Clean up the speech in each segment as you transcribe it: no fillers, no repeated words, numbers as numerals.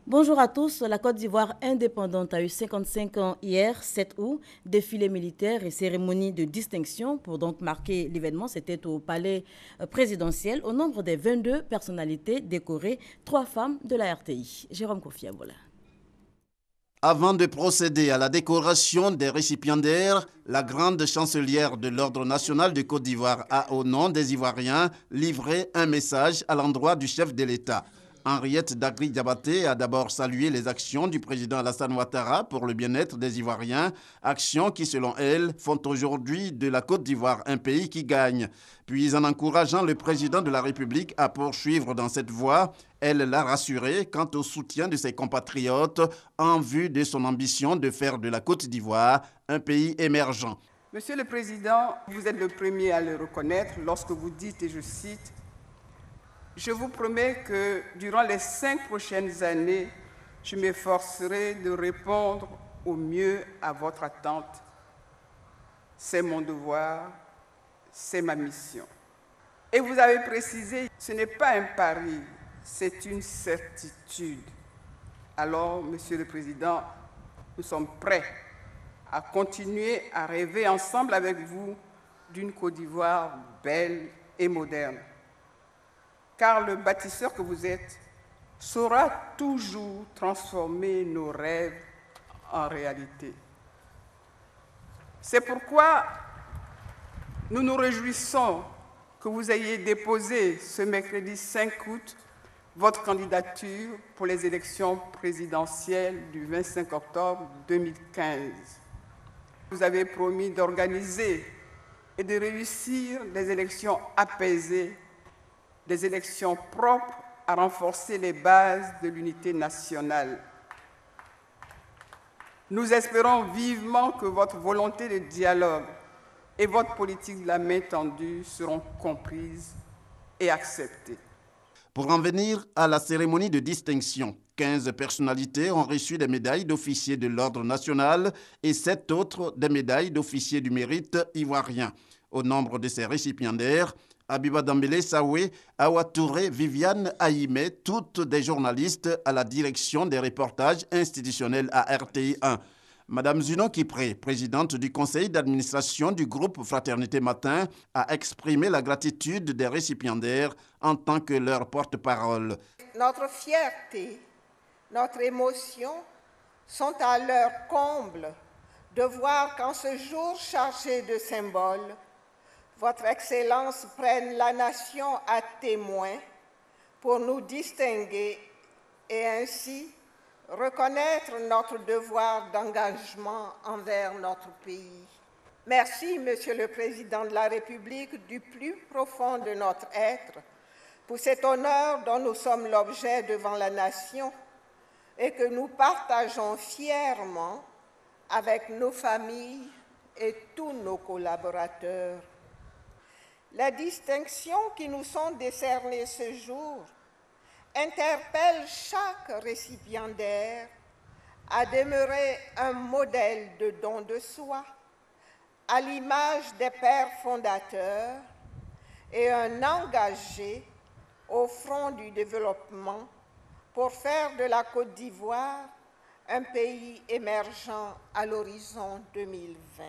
Bonjour à tous. La Côte d'Ivoire indépendante a eu 55 ans hier, 7 août. Défilé militaire et cérémonie de distinction pour donc marquer l'événement. C'était au palais présidentiel. Au nombre des 22 personnalités décorées, 3 femmes de la RTI. Jérôme Kofi Abola. Avant de procéder à la décoration des récipiendaires, la grande chancelière de l'Ordre national de Côte d'Ivoire a, au nom des Ivoiriens, livré un message à l'endroit du chef de l'État. Henriette Dagri-Diabaté a d'abord salué les actions du président Alassane Ouattara pour le bien-être des Ivoiriens, actions qui, selon elle, font aujourd'hui de la Côte d'Ivoire un pays qui gagne. Puis, en encourageant le président de la République à poursuivre dans cette voie, elle l'a rassuré quant au soutien de ses compatriotes en vue de son ambition de faire de la Côte d'Ivoire un pays émergent. Monsieur le Président, vous êtes le premier à le reconnaître lorsque vous dites, et je cite, « Je vous promets que durant les 5 prochaines années, je m'efforcerai de répondre au mieux à votre attente. C'est mon devoir, c'est ma mission. » Et vous avez précisé, ce n'est pas un pari, c'est une certitude. Alors, Monsieur le Président, nous sommes prêts à continuer à rêver ensemble avec vous d'une Côte d'Ivoire belle et moderne. Car le bâtisseur que vous êtes saura toujours transformer nos rêves en réalité. C'est pourquoi nous nous réjouissons que vous ayez déposé ce mercredi 5 août votre candidature pour les élections présidentielles du 25 octobre 2015. Vous avez promis d'organiser et de réussir des élections apaisées, des élections propres à renforcer les bases de l'unité nationale. Nous espérons vivement que votre volonté de dialogue et votre politique de la main tendue seront comprises et acceptées. Pour en venir à la cérémonie de distinction, 15 personnalités ont reçu des médailles d'officier de l'Ordre national et 7 autres des médailles d'officier du mérite ivoirien. Au nombre de ces récipiendaires, Abiba Dambélé Saoué, Awa Touré, Viviane Aïmé, toutes des journalistes à la direction des reportages institutionnels à RTI 1. Madame Zuno Kipré, présidente du conseil d'administration du groupe Fraternité Matin, a exprimé la gratitude des récipiendaires en tant que leur porte-parole. Notre fierté, notre émotion sont à leur comble de voir qu'en ce jour chargé de symboles, Votre Excellence prenne la nation à témoin pour nous distinguer et ainsi reconnaître notre devoir d'engagement envers notre pays. Merci, Monsieur le Président de la République, du plus profond de notre être, pour cet honneur dont nous sommes l'objet devant la nation et que nous partageons fièrement avec nos familles et tous nos collaborateurs. Les distinctions qui nous sont décernées ce jour interpellent chaque récipiendaire à demeurer un modèle de don de soi, à l'image des pères fondateurs et un engagé au front du développement pour faire de la Côte d'Ivoire un pays émergent à l'horizon 2020.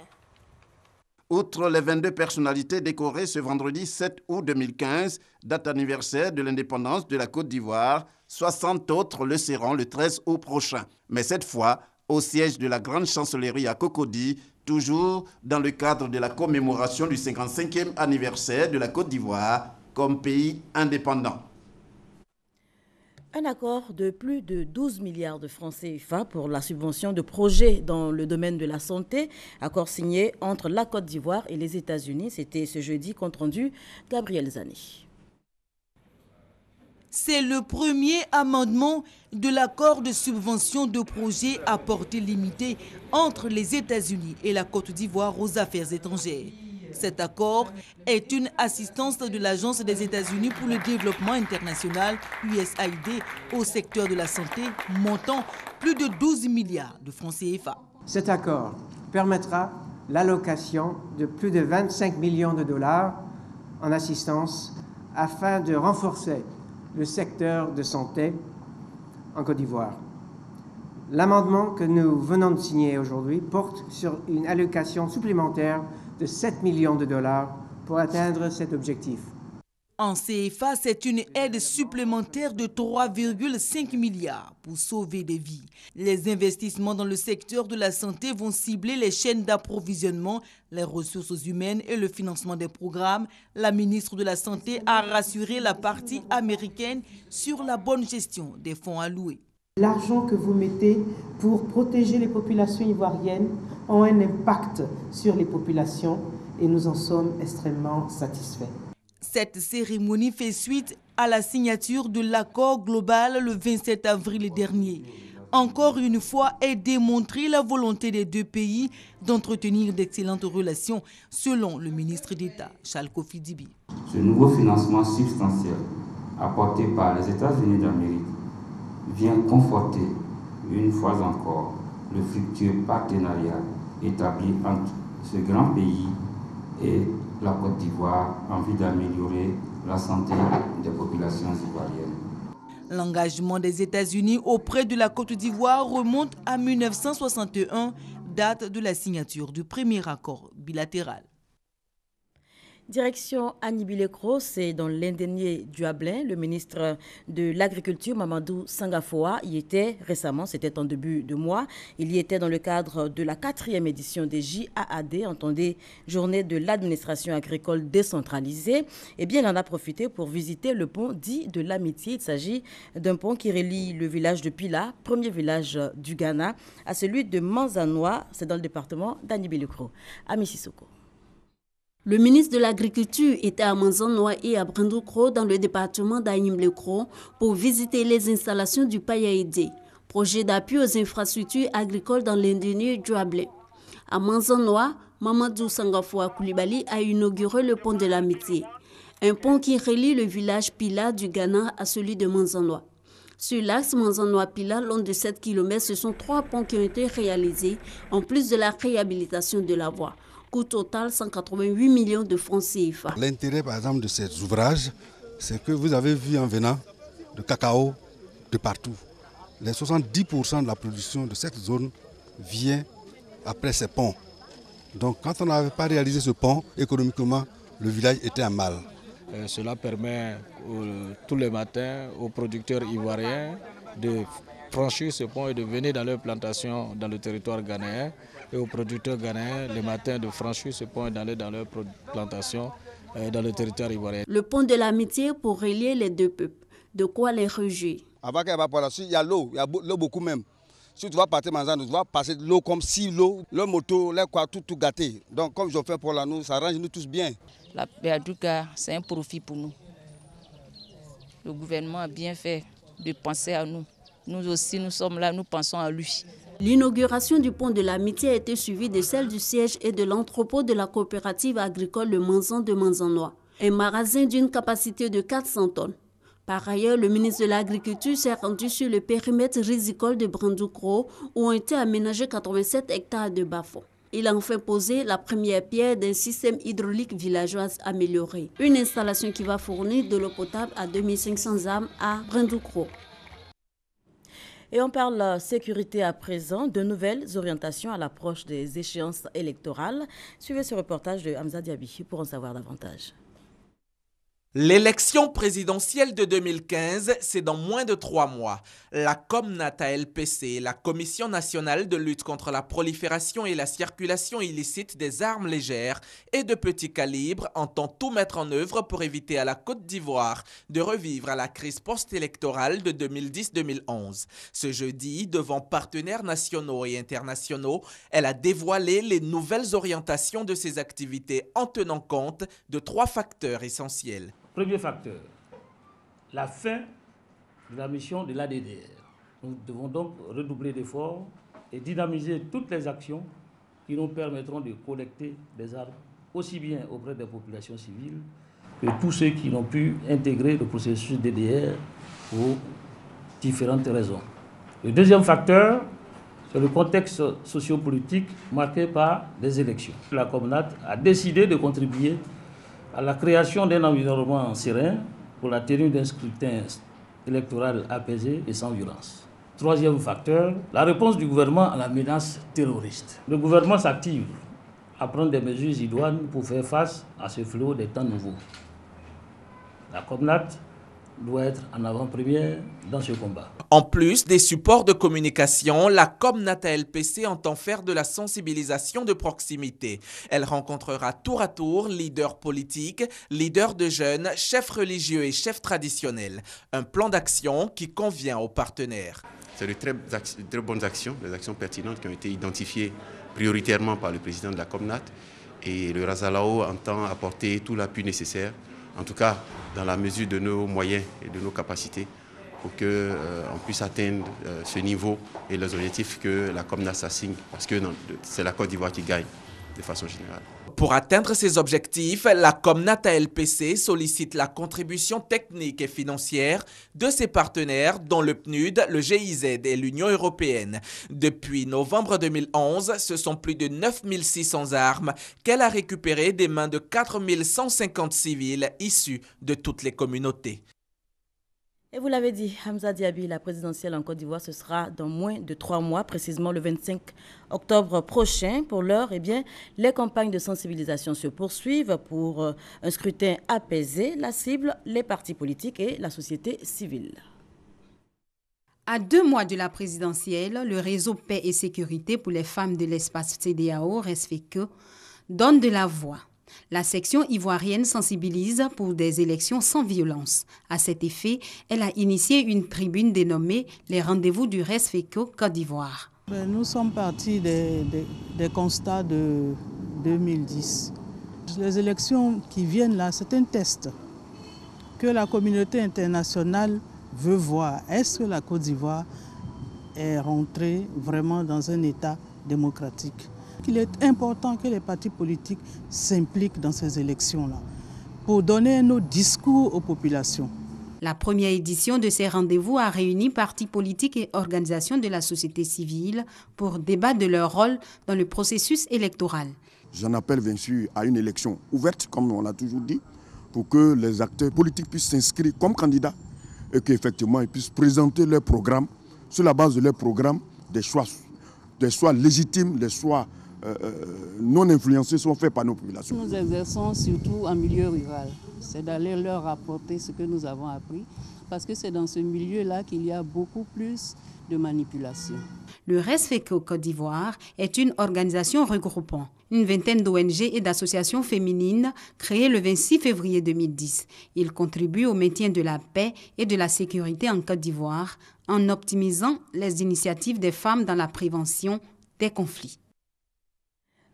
Outre les 22 personnalités décorées ce vendredi 7 août 2015, date anniversaire de l'indépendance de la Côte d'Ivoire, 60 autres le seront le 13 août prochain. Mais cette fois, au siège de la Grande Chancellerie à Cocody, toujours dans le cadre de la commémoration du 55e anniversaire de la Côte d'Ivoire comme pays indépendant. Un accord de plus de 12 milliards de francs CFA pour la subvention de projets dans le domaine de la santé, accord signé entre la Côte d'Ivoire et les États-Unis. C'était ce jeudi, compte rendu Gabriel Zani. C'est le premier amendement de l'accord de subvention de projets à portée limitée entre les États-Unis et la Côte d'Ivoire aux affaires étrangères. Cet accord est une assistance de l'Agence des États-Unis pour le développement international, USAID, au secteur de la santé, montant plus de 12 milliards de francs CFA. Cet accord permettra l'allocation de plus de 25 millions de dollars en assistance afin de renforcer le secteur de santé en Côte d'Ivoire. L'amendement que nous venons de signer aujourd'hui porte sur une allocation supplémentaire de 7 millions de dollars pour atteindre cet objectif. En CFA, c'est une aide supplémentaire de 3,5 milliards pour sauver des vies. Les investissements dans le secteur de la santé vont cibler les chaînes d'approvisionnement, les ressources humaines et le financement des programmes. La ministre de la Santé a rassuré la partie américaine sur la bonne gestion des fonds alloués. L'argent que vous mettez pour protéger les populations ivoiriennes a un impact sur les populations et nous en sommes extrêmement satisfaits. Cette cérémonie fait suite à la signature de l'accord global le 27 avril dernier. Encore une fois, est démontrée la volonté des deux pays d'entretenir d'excellentes relations, selon le ministre d'État, Charles Kofi Dibi. Ce nouveau financement substantiel apporté par les États-Unis d'Amérique vient conforter une fois encore le fructueux partenariat établi entre ce grand pays et la Côte d'Ivoire en vue d'améliorer la santé des populations ivoiriennes. L'engagement des États-Unis auprès de la Côte d'Ivoire remonte à 1961, date de la signature du premier accord bilatéral. Direction Annibal Lecros, c'est dans l'indénié du Hablin. Le ministre de l'Agriculture, Mamadou Sangafoa, y était récemment, c'était en début de mois. Il y était dans le cadre de la 4e édition des JAAD, entendez, Journée de l'administration agricole décentralisée. Eh bien, il en a profité pour visiter le pont dit de l'Amitié. Il s'agit d'un pont qui relie le village de Pila, premier village du Ghana, à celui de Manzanois, c'est dans le département d'Annibal Lecros, à Mississauga. Le ministre de l'Agriculture était à Manzanois et à Brandoucro dans le département d'Annibal-le-Cro pour visiter les installations du PAIAED, projet d'appui aux infrastructures agricoles dans l'indénié du Hablin. À Manzanois, Mamadou Sangafoa Koulibaly a inauguré le pont de l'Amitié, un pont qui relie le village Pila du Ghana à celui de Manzanois. Sur l'axe Manzanois-Pila, long de 7 km, ce sont 3 ponts qui ont été réalisés, en plus de la réhabilitation de la voie. Coût total 188 millions de francs CFA. L'intérêt, par exemple, de ces ouvrages, c'est que vous avez vu en venant de cacao de partout. Les 70% de la production de cette zone vient après ces ponts. Donc, quand on n'avait pas réalisé ce pont, économiquement, le village était en mal. Cela permet tous les matins aux producteurs ivoiriens de franchir ce pont et de venir dans leurs plantations dans le territoire ghanéen, et aux producteurs ghanéens le matin de franchir ce pont et d'aller dans leurs plantations dans le territoire ivoirien. Le pont de l'Amitié pour relier les deux peuples, de quoi les réjouir. Avant qu'il y a l'eau, il y a l'eau beaucoup même. Si tu vas partir Manzano, tu vas passer de l'eau comme si l'eau, le moto, les quoi, tout gâté. Donc comme je fais pour la nous, ça arrange nous tous bien. La Béadouka, c'est un profit pour nous. Le gouvernement a bien fait de penser à nous. Nous aussi, nous sommes là, nous pensons à lui. L'inauguration du pont de l'Amitié a été suivie de celle du siège et de l'entrepôt de la coopérative agricole Le Manzan de Manzanois, un magasin d'une capacité de 400 tonnes. Par ailleurs, le ministre de l'Agriculture s'est rendu sur le périmètre risicole de Brandoucro où ont été aménagés 87 hectares de bas-fonds. Il a enfin posé la première pierre d'un système hydraulique villageois amélioré. Une installation qui va fournir de l'eau potable à 2500 âmes à Brandoucro. Et on parle sécurité à présent, de nouvelles orientations à l'approche des échéances électorales. Suivez ce reportage de Hamza Diaby pour en savoir davantage. L'élection présidentielle de 2015, c'est dans moins de 3 mois. La COMNAT-LPC, la Commission nationale de lutte contre la prolifération et la circulation illicite des armes légères et de petit calibre, entend tout mettre en œuvre pour éviter à la Côte d'Ivoire de revivre la crise post-électorale de 2010-2011. Ce jeudi, devant partenaires nationaux et internationaux, elle a dévoilé les nouvelles orientations de ses activités en tenant compte de 3 facteurs essentiels. Premier facteur, la fin de la mission de l'ADDR. Nous devons donc redoubler d'efforts et dynamiser toutes les actions qui nous permettront de collecter des armes, aussi bien auprès des populations civiles que tous ceux qui n'ont pu intégrer le processus DDR pour différentes raisons. Le deuxième facteur, le contexte sociopolitique marqué par des élections. La COMNAT a décidé de contribuer à la création d'un environnement serein pour la tenue d'un scrutin électoral apaisé et sans violence. Troisième facteur, la réponse du gouvernement à la menace terroriste. Le gouvernement s'active à prendre des mesures idoines pour faire face à ce fléau des temps nouveaux. La COMNAT doit être en avant-première dans ce combat. En plus des supports de communication, la COMNAT-ALPC entend faire de la sensibilisation de proximité. Elle rencontrera tour à tour leaders politiques, leaders de jeunes, chefs religieux et chefs traditionnels. Un plan d'action qui convient aux partenaires. C'est de très bonnes actions, des actions pertinentes qui ont été identifiées prioritairement par le président de la COMNAT. Et le Razalao entend apporter tout l'appui nécessaire, en tout cas dans la mesure de nos moyens et de nos capacités, pour qu'on puisse atteindre ce niveau et les objectifs que la COMNAT s'assigne, parce que c'est la Côte d'Ivoire qui gagne de façon générale. Pour atteindre ces objectifs, la COMNAT-ALPC sollicite la contribution technique et financière de ses partenaires, dont le PNUD, le GIZ et l'Union européenne. Depuis novembre 2011, ce sont plus de 9600 armes qu'elle a récupérées des mains de 4150 civils issus de toutes les communautés. Et vous l'avez dit, Hamza Diaby, la présidentielle en Côte d'Ivoire, ce sera dans moins de 3 mois, précisément le 25 octobre prochain. Pour l'heure, eh bien, les campagnes de sensibilisation se poursuivent pour un scrutin apaisé. La cible, les partis politiques et la société civile. À 2 mois de la présidentielle, le réseau Paix et Sécurité pour les femmes de l'espace CEDEAO, RESFECO, donne de la voix. La section ivoirienne sensibilise pour des élections sans violence. À cet effet, elle a initié une tribune dénommée « Les rendez-vous du RESFECO Côte d'Ivoire ». Nous sommes partis des constats de 2010. Les élections qui viennent là, c'est un test que la communauté internationale veut voir. Est-ce que la Côte d'Ivoire est rentrée vraiment dans un état démocratique ? Il est important que les partis politiques s'impliquent dans ces élections-là pour donner nos discours aux populations. La première édition de ces rendez-vous a réuni partis politiques et organisations de la société civile pour débattre de leur rôle dans le processus électoral. J'en appelle bien sûr à une élection ouverte, comme on l'a toujours dit, pour que les acteurs politiques puissent s'inscrire comme candidats et qu'effectivement ils puissent présenter leur programme. Sur la base de leur programme, des choix légitimes, des choix non influencés sont faits par nos populations. Nous exerçons surtout en milieu rural. C'est d'aller leur rapporter ce que nous avons appris, parce que c'est dans ce milieu-là qu'il y a beaucoup plus de manipulation. Le RESFECO Côte d'Ivoire est une organisation regroupant une vingtaine d'ONG et d'associations féminines créées le 26 février 2010. Il contribue au maintien de la paix et de la sécurité en Côte d'Ivoire en optimisant les initiatives des femmes dans la prévention des conflits.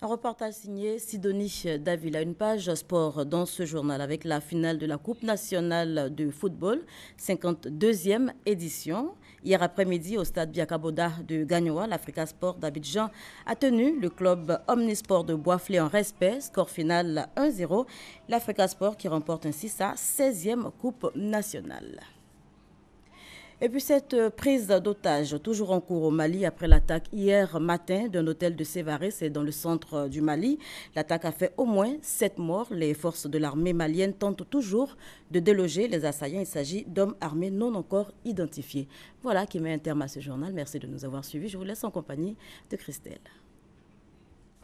Un reportage signé Sidonie Davila, une page sport dans ce journal avec la finale de la Coupe nationale de football, 52e édition. Hier après-midi, au stade Biakaboda de Gagnoa, l'Africa Sport d'Abidjan a tenu le club Omnisport de Boisflé en respect. Score final 1-0. L'Africa Sport qui remporte ainsi sa 16e Coupe nationale. Et puis cette prise d'otage, toujours en cours au Mali, après l'attaque hier matin d'un hôtel de Sévaré, c'est dans le centre du Mali. L'attaque a fait au moins 7 morts. Les forces de l'armée malienne tentent toujours de déloger les assaillants. Il s'agit d'hommes armés non encore identifiés. Voilà qui met un terme à ce journal. Merci de nous avoir suivis. Je vous laisse en compagnie de Christelle.